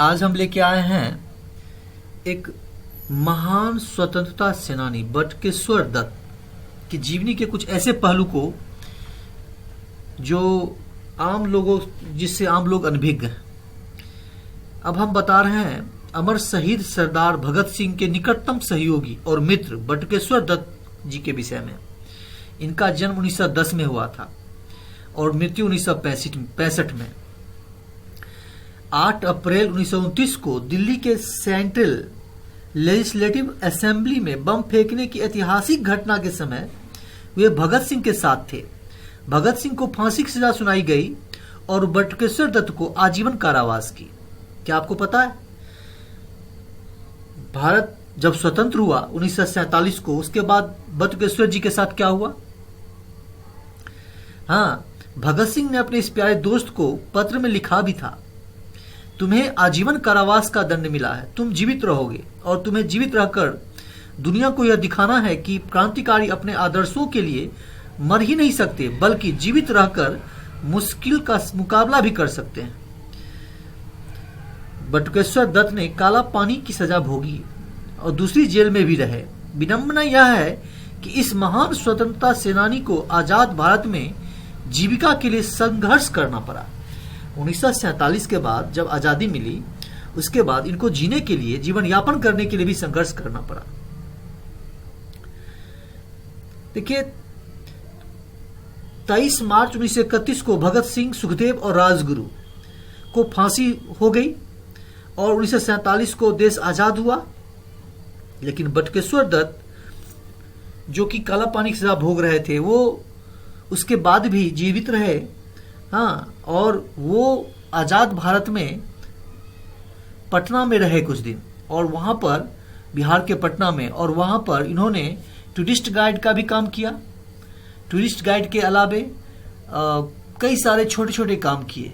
आज हम लेके आए हैं एक महान स्वतंत्रता सेनानी बटुकेश्वर दत्त की जीवनी के कुछ ऐसे पहलू को जो जिससे आम लोग अनभिज्ञ हैं। अब हम बता रहे हैं अमर शहीद सरदार भगत सिंह के निकटतम सहयोगी और मित्र बटुकेश्वर दत्त जी के विषय में। इनका जन्म 1910 में हुआ था और मृत्यु 1965 में। 8 अप्रैल 1929 को दिल्ली के सेंट्रल लेजिस्लेटिव असेंबली में बम फेंकने की ऐतिहासिक घटना के समय वे भगत सिंह के साथ थे। भगत सिंह को फांसी की सजा सुनाई गई और बटुकेश्वर दत्त को आजीवन कारावास की। क्या आपको पता है भारत जब स्वतंत्र हुआ 1947 को, उसके बाद बटुकेश्वर जी के साथ क्या हुआ? हाँ, भगत सिंह ने अपने इस प्यारे दोस्त को पत्र में लिखा भी था, तुम्हें आजीवन कारावास का दंड मिला है, तुम जीवित रहोगे और तुम्हें जीवित रहकर दुनिया को यह दिखाना है कि क्रांतिकारी अपने आदर्शों के लिए मर ही नहीं सकते बल्कि जीवित रहकर मुश्किल का मुकाबला भी कर सकते हैं। बटुकेश्वर दत्त ने काला पानी की सजा भोगी और दूसरी जेल में भी रहे। विडंबना यह है कि इस महान स्वतंत्रता सेनानी को आजाद भारत में जीविका के लिए संघर्ष करना पड़ा। 1947 के बाद जब आजादी मिली, उसके बाद इनको जीने के लिए, जीवन यापन करने के लिए भी संघर्ष करना पड़ा। देखिए, 23 मार्च 1931 को भगत सिंह, सुखदेव और राजगुरु को फांसी हो गई और 1947 को देश आजाद हुआ। लेकिन बटुकेश्वर दत्त जो कि काला पानी की सजा भोग रहे थे, वो उसके बाद भी जीवित रहे। हाँ, और वो आजाद भारत में पटना में रहे कुछ दिन, और वहां पर बिहार के पटना में, और वहां पर इन्होंने टूरिस्ट गाइड का भी काम किया। टूरिस्ट गाइड के अलावे कई सारे छोटे छोटे काम किए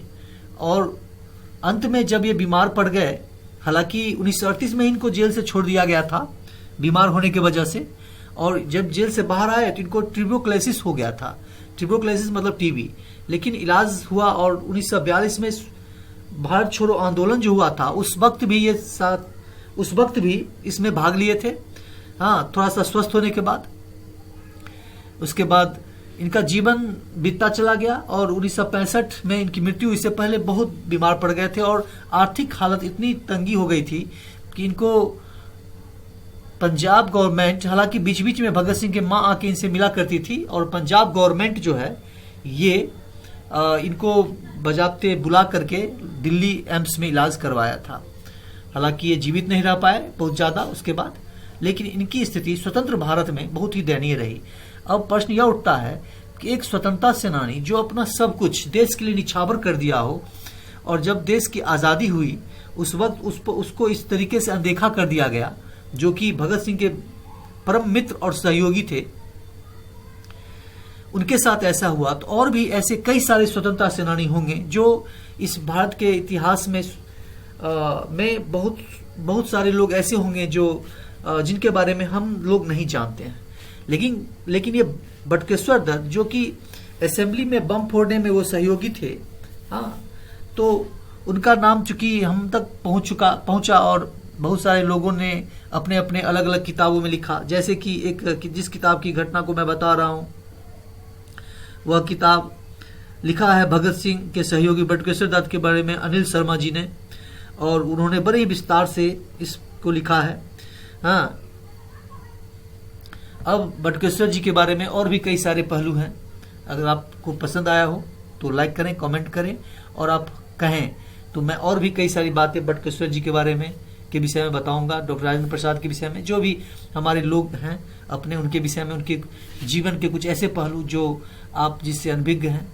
और अंत में जब ये बीमार पड़ गए, हालांकि 1938 में इनको जेल से छोड़ दिया गया था बीमार होने की वजह से, और जब जेल से बाहर आए तो इनको ट्यूबरकुलोसिस हो गया था। ट्यूबरकुलोसिस मतलब टीबी। लेकिन इलाज हुआ और 1942 में भारत छोड़ो आंदोलन जो हुआ था, उस वक्त भी इसमें भाग लिए थे। हाँ, थोड़ा सा स्वस्थ होने के बाद उसके बाद इनका जीवन बीतता चला गया और 1965 में इनकी मृत्यु। इससे पहले बहुत बीमार पड़ गए थे और आर्थिक हालत इतनी तंगी हो गई थी कि इनको पंजाब गवर्नमेंट, हालांकि बीच बीच में भगत सिंह के माँ आके इनसे मिला करती थी, और पंजाब गवर्नमेंट जो है ये इनको बजाते बुला करके दिल्ली एम्स में इलाज करवाया था। हालांकि ये जीवित नहीं रह पाए बहुत ज्यादा उसके बाद, लेकिन इनकी स्थिति स्वतंत्र भारत में बहुत ही दयनीय रही। अब प्रश्न यह उठता है कि एक स्वतंत्रता सेनानी जो अपना सब कुछ देश के लिए निछावर कर दिया हो, और जब देश की आजादी हुई उस वक्त उसको इस तरीके से अनदेखा कर दिया गया, जो कि भगत सिंह के परम मित्र और सहयोगी थे, उनके साथ ऐसा हुआ, तो और भी ऐसे कई सारे स्वतंत्रता सेनानी होंगे जो इस भारत के इतिहास में बहुत सारे लोग ऐसे होंगे जो जिनके बारे में हम लोग नहीं जानते हैं। लेकिन ये बटुकेश्वर दत्त जो कि असेंबली में बम फोड़ने में वो सहयोगी थे, हाँ, तो उनका नाम चूंकि हम तक पहुंचा और बहुत सारे लोगों ने अपने अपने अलग अलग किताबों में लिखा। जैसे कि जिस किताब की घटना को मैं बता रहा हूं, वह किताब लिखा है भगत सिंह के सहयोगी बटुकेश्वर दत्त के बारे में अनिल शर्मा जी ने, और उन्होंने बड़े ही विस्तार से इसको लिखा है। हाँ, अब बटुकेश्वर जी के बारे में और भी कई सारे पहलू हैं। अगर आपको पसंद आया हो तो लाइक करें, कमेंट करें, और आप कहें तो मैं और भी कई सारी बातें बटुकेश्वर जी के बारे में के विषय में बताऊंगा, डॉक्टर राजेंद्र प्रसाद के विषय में, जो भी हमारे लोग हैं अपने, उनके विषय में, उनके जीवन के कुछ ऐसे पहलू जो आप जिससे अनभिज्ञ हैं,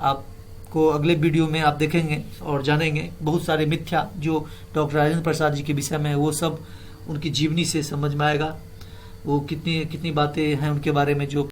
आपको अगले वीडियो में आप देखेंगे और जानेंगे। बहुत सारे मिथ्या जो डॉक्टर राजेंद्र प्रसाद जी के विषय में, वो सब उनकी जीवनी से समझ में आएगा। वो कितनी बातें हैं उनके बारे में जो